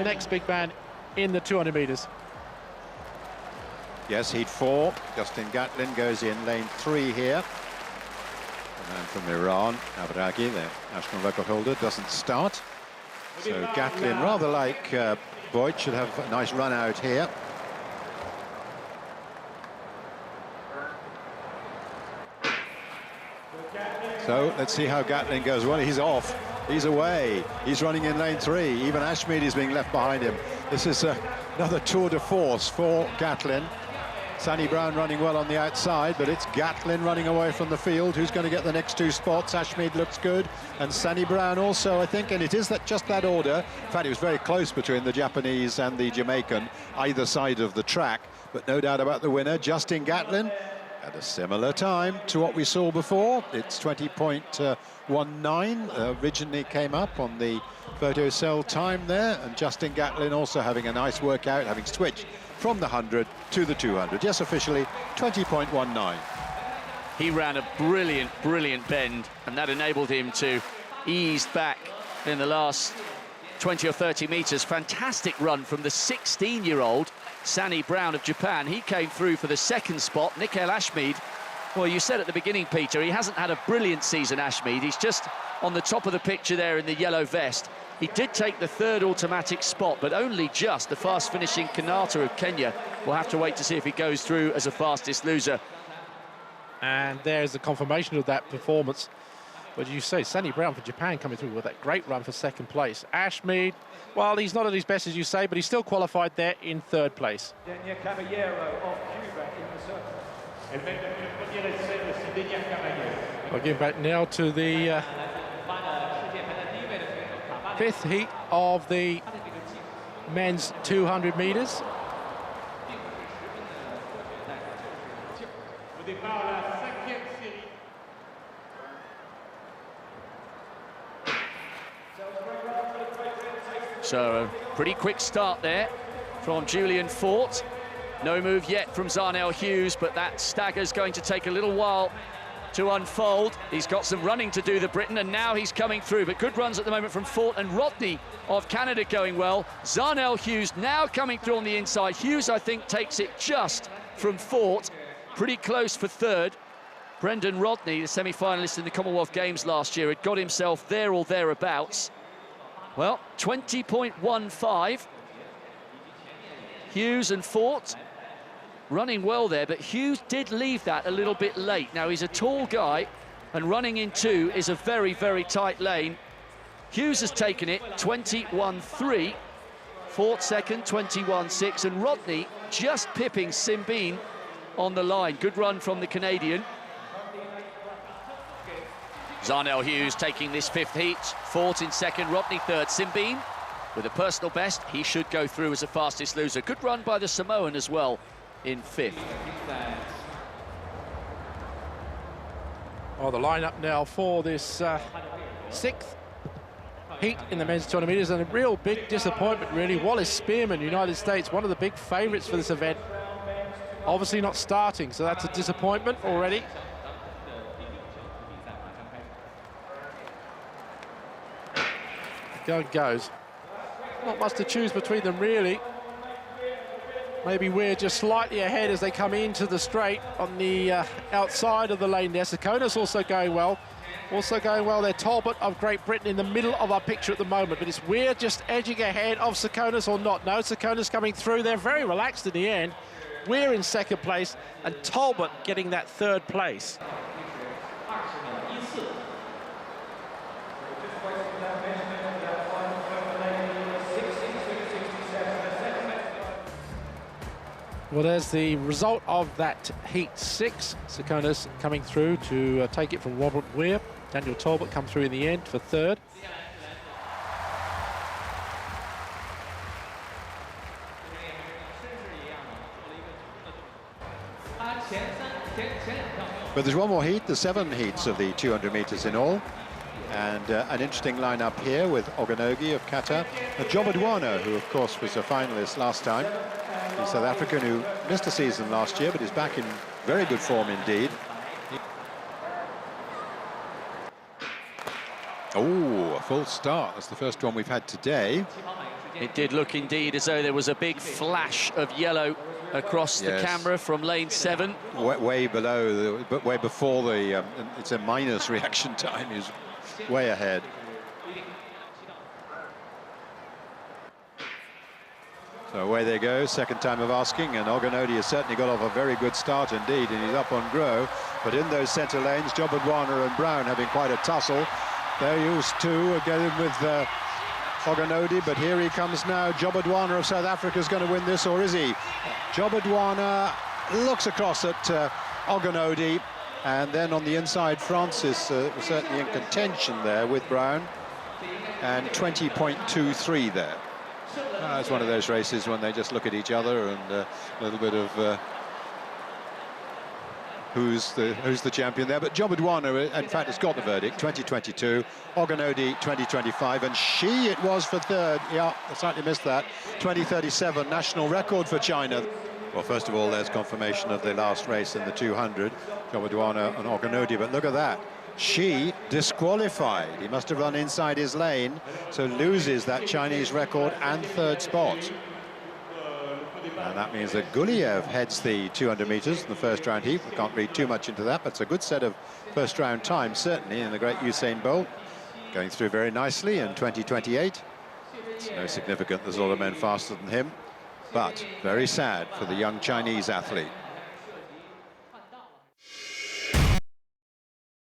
The next big man in the 200 metres. Yes, heat 4. Justin Gatlin goes in lane 3 here. The man from Iran, Abragi, the national record holder, doesn't start. So Gatlin, rather like Boyd, should have a nice run out here. So let's see how Gatlin goes. Well, he's off. He's away. He's running in lane 3. Even Ashmead is being left behind him. This is another tour de force for Gatlin. Sunny Brown running well on the outside, but it's Gatlin running away from the field. Who's going to get the next 2 spots? Ashmead looks good, and Sunny Brown also, I think, and it is just that order. In fact, it was very close between the Japanese and the Jamaican, either side of the track, but no doubt about the winner, Justin Gatlin, at a similar time to what we saw before. It's 20.19, originally came up on the photo cell time there, and Justin Gatlin also having a nice workout, having switched from the 100 to the 200. Yes, officially 20.19. He ran a brilliant, brilliant bend, and that enabled him to ease back in the last 20 or 30 metres. Fantastic run from the 16-year-old Sunny Brown of Japan. He came through for the 2nd spot. Mikael Ashmead, well, you said at the beginning, Peter, he hasn't had a brilliant season, Ashmead. He's just on the top of the picture there in the yellow vest. He did take the 3rd automatic spot, but only just. The fast-finishing Kanata of Kenya will have to wait to see if he goes through as a fastest loser. And there's the confirmation of that performance. But you say, Sunny Brown for Japan coming through with that great run for 2nd place. Ashmead, well, he's not at his best, as you say, but he's still qualified there in 3rd place. I'll give back now to the 5th heat of the men's 200 metres. So a pretty quick start there from Julian Fort. No move yet from Zarnell Hughes, but that stagger's going to take a little while to unfold. He's got some running to do, the Briton, and now he's coming through. But good runs at the moment from Fort and Rodney of Canada going well. Zarnell Hughes now coming through on the inside. Hughes, I think, takes it just from Fort. Pretty close for 3rd. Brendan Rodney, the semi-finalist in the Commonwealth Games last year, had got himself there or thereabouts. Well, 20.15. Hughes and Fort running well there, but Hughes did leave that a little bit late. Now, he's a tall guy, and running in 2 is a very, very tight lane. Hughes has taken it 21.3. Fort 2nd, 21.6, and Rodney just pipping Simbine on the line. Good run from the Canadian. Zarnell Hughes taking this 5th heat. Fort in 2nd, Rodney 3rd. Simbine with a personal best. He should go through as the fastest loser. Good run by the Samoan as well in 5th. Oh, the lineup now for this 6th heat in the men's 200 metres, and a real big disappointment, really. Wallace Spearman, United States, one of the big favourites for this event, obviously not starting, so that's a disappointment already. Go goes. Not much to choose between them, really. Maybe we're just slightly ahead as they come into the straight on the outside of the lane there. Sakonis also going well. Also going well there, Talbot of Great Britain in the middle of our picture at the moment. But it's Weir just edging ahead of Sakonis or not. No, Sakonis coming through. They're very relaxed in the end. Weir in 2nd place and Talbot getting that 3rd place. Well, there's the result of that heat 6. Sakonis coming through to take it from Robert Weir. Daniel Talbot come through in the end for 3rd. But there's one more heat, the 7 heats of the 200 metres in all. And an interesting lineup here with Ogunogi of Qatar, and Jobodwano, who of course was a finalist last time. He's South African who missed a season last year, but is back in very good form indeed. Oh, a full start. That's the first one we've had today. It did look indeed as though there was a big flash of yellow across the camera from lane 7. Way below, but way before the, it's a minus reaction time. He's way ahead. So away they go, second time of asking, and Ogunodi has certainly got off a very good start indeed, and he's up on Grow. But in those centre lanes, Jobodwana and Brown having quite a tussle. They're used to getting with Ogunodi, but here he comes now. Jobodwana of South Africa is going to win this, or is he? Jobodwana looks across at Ogunodi, and then on the inside, Francis certainly in contention there with Brown, and 20.23 there. It's one of those races when they just look at each other and a little bit of who's the champion there. But Jobodwana, in fact, has got the verdict, 2022. Ogunodi, 2025. And she it was for third. Yeah, I slightly missed that. 2037, national record for China. Well, first of all, there's confirmation of the last race in the 200. Jobodwana and Ogunodi, but look at that. She disqualified. He must have run inside his lane, so loses that Chinese record and third spot. And that means that Guliev heads the 200 meters in the first round heat. We can't read too much into that, but it's a good set of first round times, certainly, in the great Usain Bolt. Going through very nicely in 2028. It's no significant, there's a lot of men faster than him, but very sad for the young Chinese athlete.